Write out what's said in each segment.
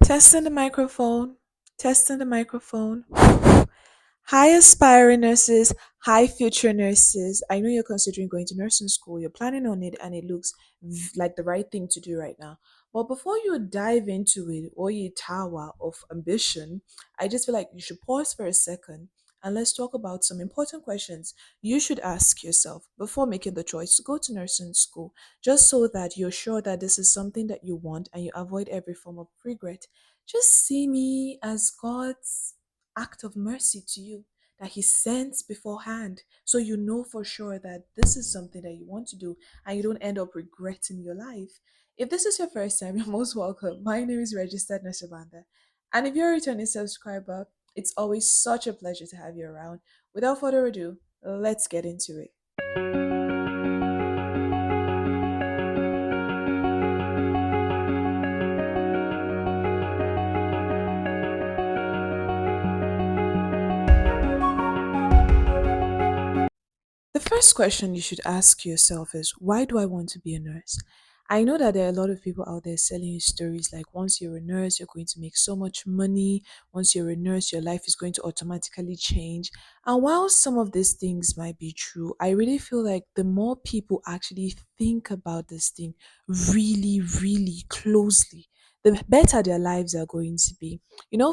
Testing the microphone. Testing the microphone. Hi, aspiring nurses. Hi, future nurses. I know you're considering going to nursing school. You're planning on it, and it looks like the right thing to do right now. But before you dive into it or you tower of ambition, I just feel like you should pause for a second and let's talk about some important questions you should ask yourself before making the choice to go to nursing school, just so that you're sure that this is something that you want and you avoid every form of regret. Just see me as God's act of mercy to you that He sent beforehand. So you know for sure that this is something that you want to do and you don't end up regretting your life. If this is your first time, you're most welcome. My name is Registered Nashabanda. And if you're a returning subscriber, it's always such a pleasure to have you around. Without further ado, let's get into it. The first question you should ask yourself is, why do I want to be a nurse? I know that there are a lot of people out there selling you stories like once you're a nurse, you're going to make so much money. Once you're a nurse, your life is going to automatically change. And while some of these things might be true, I really feel like the more people actually think about this thing really, really closely, the better their lives are going to be.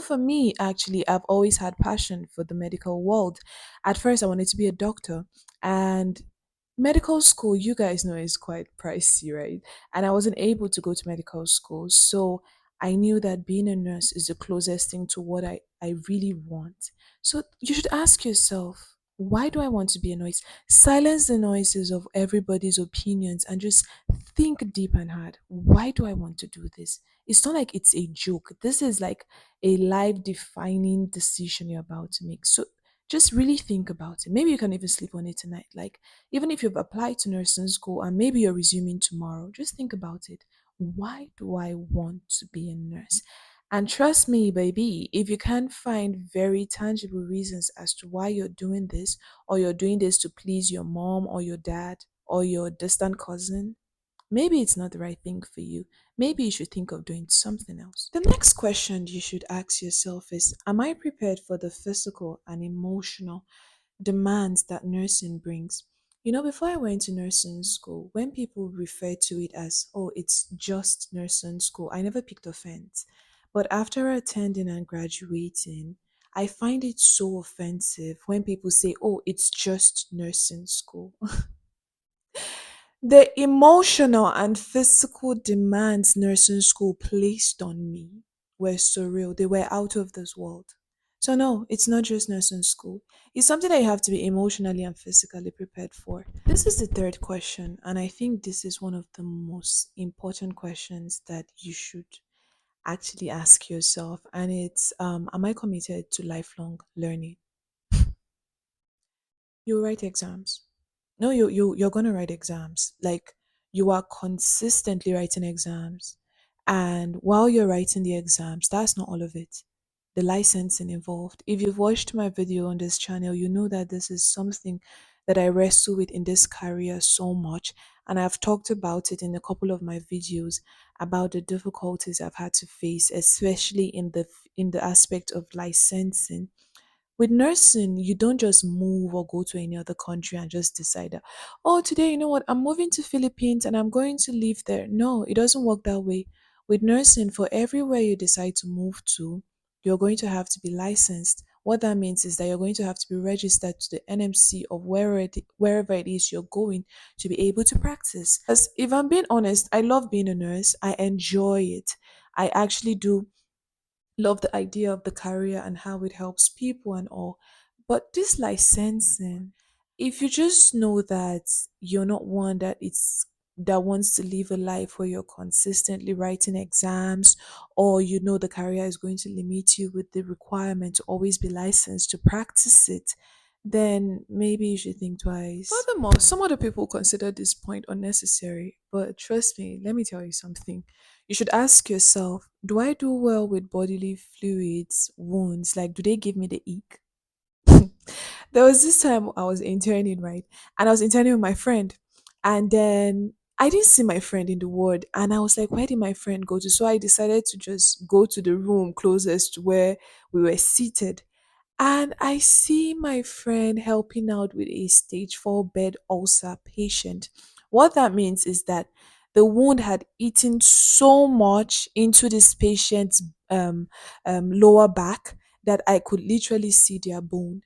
For me, actually, I've always had passion for the medical world. At first, I wanted to be a doctor, and medical school, you guys know, is quite pricey, right? And I wasn't able to go to medical school. So I knew that being a nurse is the closest thing to what I really want. So you should ask yourself, why do I want to be a nurse? Silence the noises of everybody's opinions and just think deep and hard. Why do I want to do this? It's not like it's a joke. This is like a life defining decision you're about to make. So just really think about it. Maybe you can even sleep on it tonight. Like, even if you've applied to nursing school and maybe you're resuming tomorrow, just think about it. Why do I want to be a nurse? And trust me, baby, if you can't find very tangible reasons as to why you're doing this, or you're doing this to please your mom or your dad or your distant cousin, maybe it's not the right thing for you. Maybe you should think of doing something else. The next question you should ask yourself is, am I prepared for the physical and emotional demands that nursing brings? Before I went to nursing school, when people refer to it as, oh, it's just nursing school, I never picked offense. But after attending and graduating, I find it so offensive when people say, oh, it's just nursing school. The emotional and physical demands nursing school placed on me were surreal. They were out of this world. So, no, it's not just nursing school. It's something that you have to be emotionally and physically prepared for. This is the third question, and I think this is one of the most important questions that you should actually ask yourself. And it's, am I committed to lifelong learning? You write exams. No, you're gonna write exams. Like, you are consistently writing exams. And while you're writing the exams, that's not all of it. The licensing involved. If you've watched my video on this channel, you know that this is something that I wrestle with in this career so much. And I've talked about it in a couple of my videos about the difficulties I've had to face, especially in the aspect of licensing. With nursing, you don't just move or go to any other country and just decide that, oh, today, you know what, I'm moving to Philippines and I'm going to live there. No, it doesn't work that way. With nursing, for everywhere you decide to move to, you're going to have to be licensed. What that means is that you're going to have to be registered to the NMC of wherever it is you're going to be able to practice. Because if I'm being honest, I love being a nurse. I enjoy it. I actually do love the idea of the career and how it helps people and all. But this licensing, if you just know that you're not one that wants to live a life where you're consistently writing exams, or you know the career is going to limit you with the requirement to always be licensed to practice it, then maybe you should think twice. Furthermore, some other people consider this point unnecessary, but trust me, let me tell you something. You should ask yourself, do I do well with bodily fluids, wounds? Like, do they give me the ick? There was this time I was interning, right? And I was interning with my friend. And then I didn't see my friend in the ward, and I was like, where did my friend go to? So I decided to just go to the room closest to where we were seated. And I see my friend helping out with a stage 4 bed ulcer patient. What that means is that the wound had eaten so much into this patient's lower back that I could literally see their bone.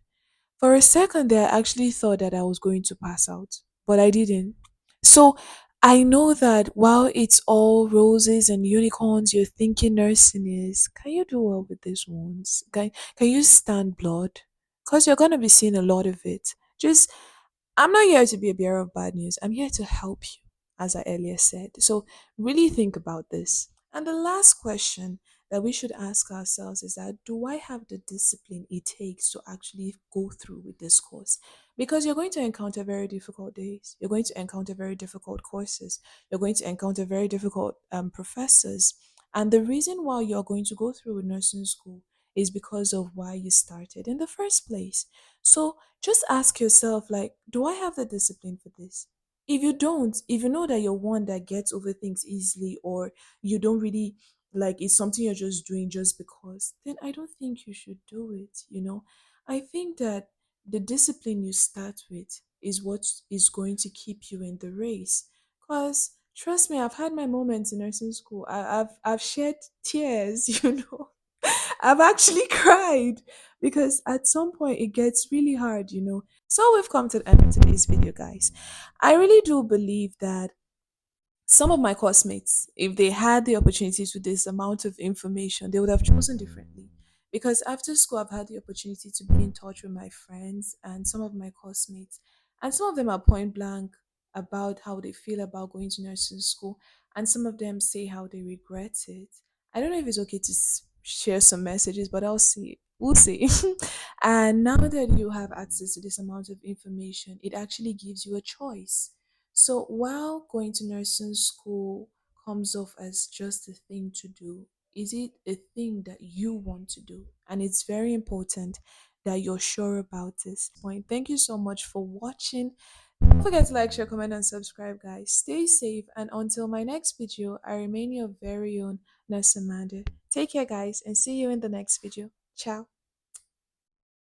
For a second there, I actually thought that I was going to pass out, but I didn't. So I know that while it's all roses and unicorns, you're thinking nursing is, can you do well with these wounds? Can you stand blood? Because you're going to be seeing a lot of it. Just, I'm not here to be a bearer of bad news. I'm here to help you, as I earlier said. So really think about this. And the last question that we should ask ourselves is that, do I have the discipline it takes to actually go through with this course? Because you're going to encounter very difficult days. You're going to encounter very difficult courses. You're going to encounter very difficult professors. And the reason why you're going to go through with nursing school is because of why you started in the first place. So just ask yourself, like, do I have the discipline for this? If you don't, if you know that you're one that gets over things easily, or you don't really like it's something you're just doing just because, then I don't think you should do it. I think that the discipline you start with is what is going to keep you in the race. Because trust me, I've had my moments in nursing school. I've shed tears, I've actually cried because at some point it gets really hard. So we've come to the end of today's video, guys. I really do believe that some of my classmates, if they had the opportunity to this amount of information, they would have chosen differently. Because after school, I've had the opportunity to be in touch with my friends and some of my classmates, and some of them are point blank about how they feel about going to nursing school, and some of them say how they regret it. I don't know if it's okay to share some messages, but I'll see. We'll see. And now that you have access to this amount of information, it actually gives you a choice. So while going to nursing school comes off as just a thing to do, is it a thing that you want to do? And it's very important that you're sure about this point. Thank you so much for watching. Don't forget to like, share, comment, and subscribe, guys. Stay safe, and until my next video, I remain your very own Nurse Amanda. Take care, guys, and see you in the next video. Ciao.